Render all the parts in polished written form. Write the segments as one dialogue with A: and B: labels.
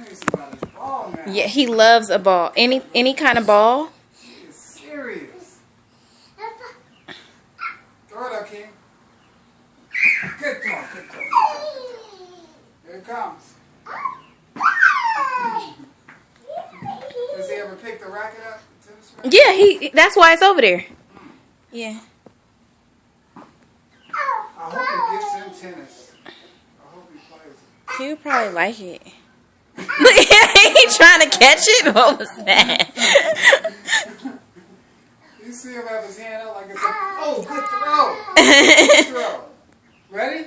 A: serious about his ball now.
B: Yeah, he loves a ball. Any kind of ball.
A: He is serious. Throw it up, King. Good throw, good throw. Here it comes. Does he ever pick the racket up?
B: Yeah, that's why it's over there. Yeah.
A: I hope he gets in tennis. I hope he plays it.
B: He would probably like it. He trying to catch it? What was that?
A: You see him have his hand up like it's like, oh, good throw. Good throw. Ready?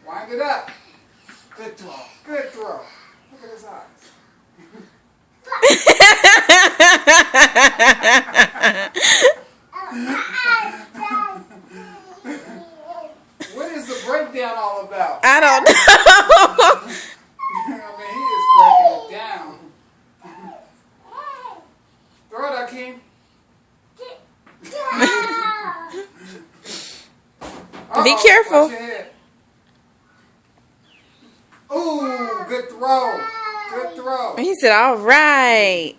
A: Wind it up. Good throw. Good throw. Look at his eyes. What is the breakdown all about?
B: I don't know.
A: I mean, he is breaking it down. Throw it up, King.
B: Be careful.
A: Watch your head. Ooh, good throw. Good throw.
B: He said, all right.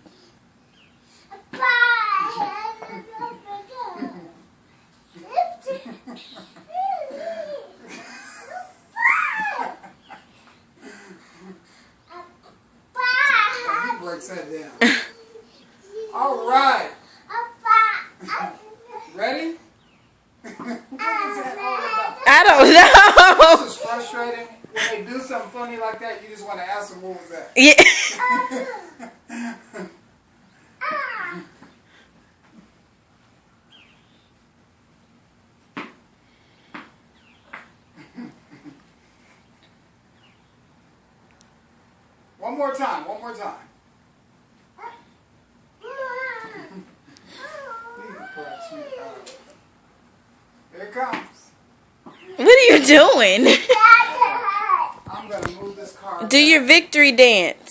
A: He breaks that down. All right. Ready? What is that all about?
B: I don't know.
A: This is frustrating. When they do something funny like that, you just want to ask them, what was that?
B: Yeah.
A: One more time. One more time. Here it comes.
B: What are you doing?
A: I'm going to move this car.
B: Do your victory dance.